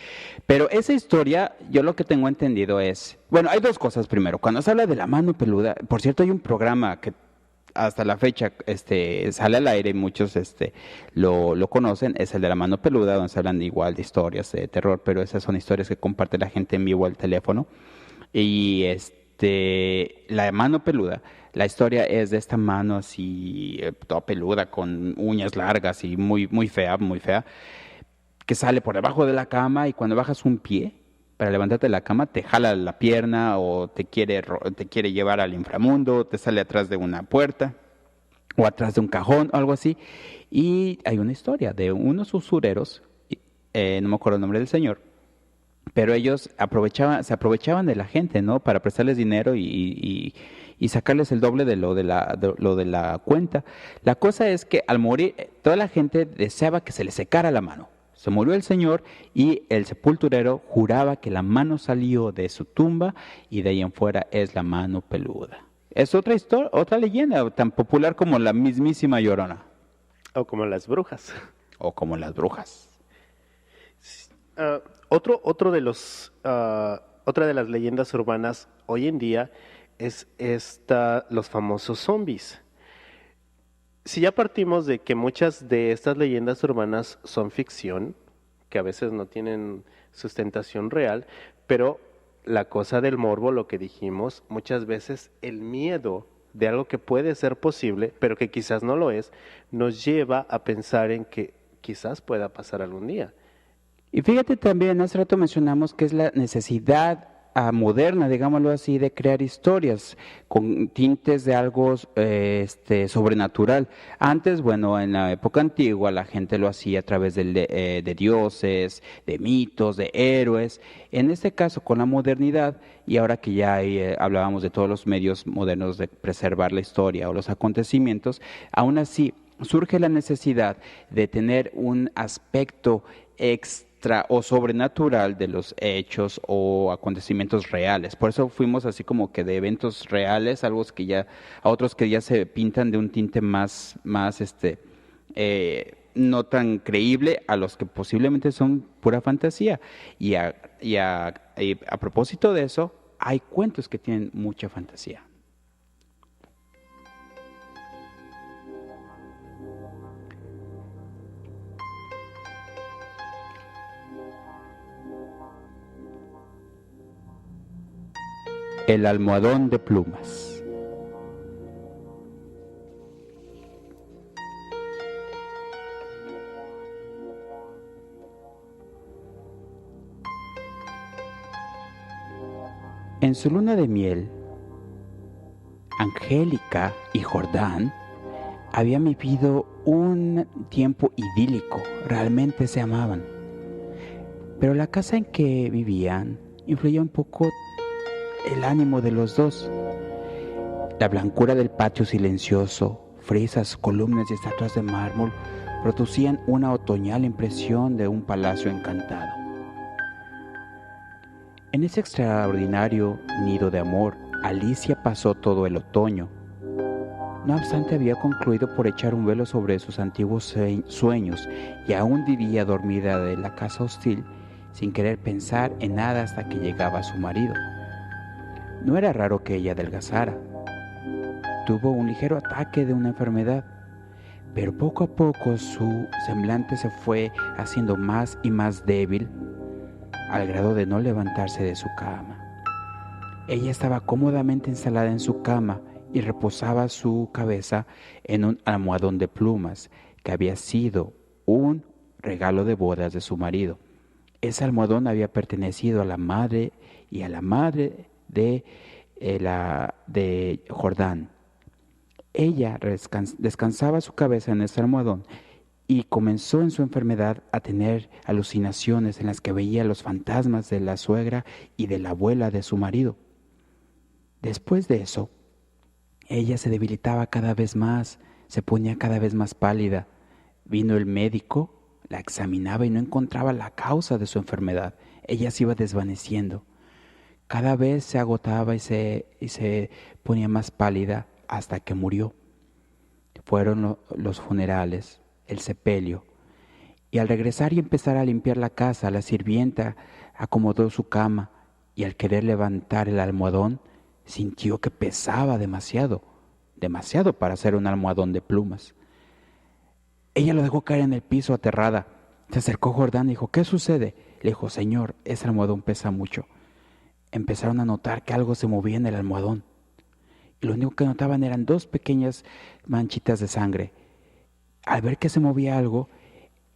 Pero esa historia, yo lo que tengo entendido es, bueno, hay 2 cosas primero. Cuando se habla de la mano peluda, por cierto, hay un programa que hasta la fecha sale al aire y muchos lo conocen, es el de la mano peluda, donde se hablan igual de historias de terror, pero esas son historias que comparte la gente en vivo al teléfono. Y la mano peluda, la historia es de esta mano así, toda peluda, con uñas largas y muy, muy fea, que sale por debajo de la cama y cuando bajas un pie para levantarte de la cama, te jala la pierna o te quiere llevar al inframundo, te sale atrás de una puerta o atrás de un cajón o algo así. Y hay una historia de unos usureros, no me acuerdo el nombre del señor, pero ellos se aprovechaban de la gente, ¿no? Para prestarles dinero y sacarles el doble de lo de la cuenta. La cosa es que al morir, toda la gente deseaba que se le secara la mano. Se murió el señor y el sepulturero juraba que la mano salió de su tumba y de ahí en fuera es la mano peluda. Es otra historia, otra leyenda tan popular como la mismísima Llorona. O como las brujas. Otra de las leyendas urbanas hoy en día es los famosos zombies. Si ya partimos de que muchas de estas leyendas urbanas son ficción, que a veces no tienen sustentación real, pero la cosa del morbo, lo que dijimos, muchas veces el miedo de algo que puede ser posible, pero que quizás no lo es, nos lleva a pensar en que quizás pueda pasar algún día. Y fíjate también, hace rato mencionamos que es la necesidad moderna, digámoslo así, de crear historias con tintes de algo sobrenatural. Antes, bueno, en la época antigua la gente lo hacía a través de dioses, de mitos, de héroes. En este caso, con la modernidad, y ahora que ya hablábamos de todos los medios modernos de preservar la historia o los acontecimientos, aún así surge la necesidad de tener un aspecto extra o sobrenatural de los hechos o acontecimientos reales. Por eso fuimos así como que de eventos reales, a otros que ya se pintan de un tinte más no tan creíble, a los que posiblemente son pura fantasía. Y a propósito de eso, hay cuentos que tienen mucha fantasía. El almohadón de plumas. En su luna de miel, Angélica y Jordán habían vivido un tiempo idílico, realmente se amaban. Pero la casa en que vivían influía un poco el ánimo de los dos. La blancura del patio silencioso, frisas, columnas y estatuas de mármol producían una otoñal impresión de un palacio encantado. En ese extraordinario nido de amor, Alicia pasó todo el otoño. No obstante, había concluido por echar un velo sobre sus antiguos sueños y aún vivía dormida de la casa hostil sin querer pensar en nada hasta que llegaba su marido. No era raro que ella adelgazara. Tuvo un ligero ataque de una enfermedad, pero poco a poco su semblante se fue haciendo más y más débil, al grado de no levantarse de su cama. Ella estaba cómodamente instalada en su cama y reposaba su cabeza en un almohadón de plumas que había sido un regalo de bodas de su marido. Ese almohadón había pertenecido a la madre y a la madre de Jordán. Ella descansaba su cabeza en ese almohadón y comenzó en su enfermedad a tener alucinaciones en las que veía los fantasmas de la suegra y de la abuela de su marido. Después de eso, ella se debilitaba cada vez más, se ponía cada vez más pálida. Vino el médico, la examinaba y no encontraba la causa de su enfermedad. Ella se iba desvaneciendo. Cada vez se agotaba y se ponía más pálida hasta que murió. Fueron los funerales, el sepelio. Y al regresar y empezar a limpiar la casa, la sirvienta acomodó su cama y al querer levantar el almohadón, sintió que pesaba demasiado para hacer un almohadón de plumas. Ella lo dejó caer en el piso aterrada. Se acercó Jordán y dijo, ¿qué sucede? Le dijo, Señor, ese almohadón pesa mucho. Empezaron a notar que algo se movía en el almohadón. Y lo único que notaban eran 2 pequeñas manchitas de sangre. Al ver que se movía algo,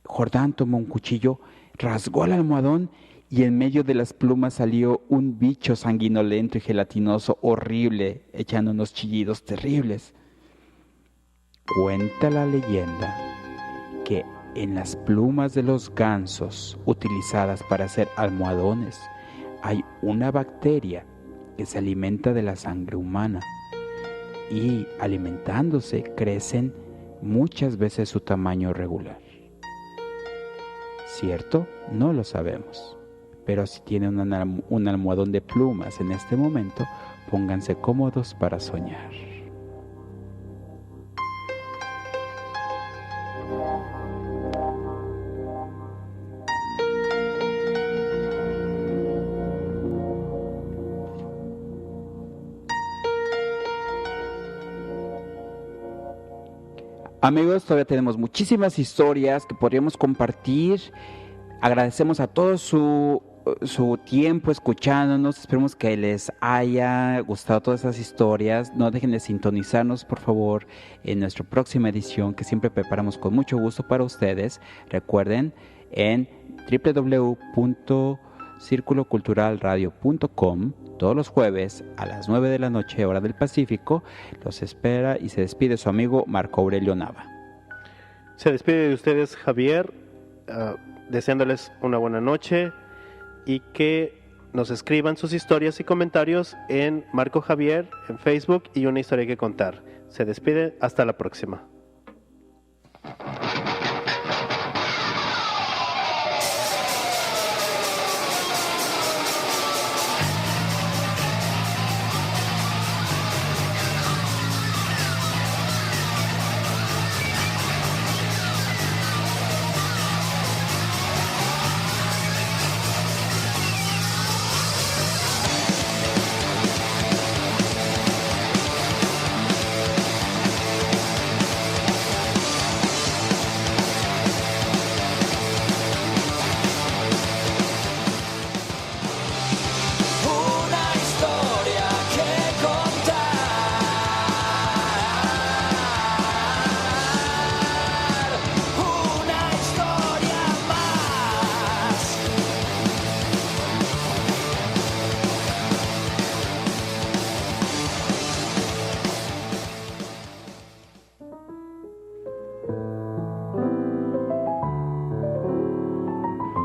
Jordán tomó un cuchillo, rasgó el almohadón y en medio de las plumas salió un bicho sanguinolento y gelatinoso horrible, echando unos chillidos terribles. Cuenta la leyenda que en las plumas de los gansos utilizadas para hacer almohadones hay una bacteria que se alimenta de la sangre humana y alimentándose crecen muchas veces su tamaño regular. ¿Cierto? No lo sabemos. Pero si tienen un almohadón de plumas en este momento, pónganse cómodos para soñar. Amigos, todavía tenemos muchísimas historias que podríamos compartir. Agradecemos a todos su tiempo escuchándonos. Esperemos que les haya gustado todas esas historias. No dejen de sintonizarnos, por favor, en nuestra próxima edición que siempre preparamos con mucho gusto para ustedes. Recuerden, en www.circuloculturalradio.com todos los jueves a las 9 de la noche, hora del Pacífico, los espera y se despide su amigo Marco Aurelio Nava. Se despide de ustedes Javier, deseándoles una buena noche y que nos escriban sus historias y comentarios en Marco Javier en Facebook y Una Historia que Contar. Se despide, hasta la próxima.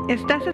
Estás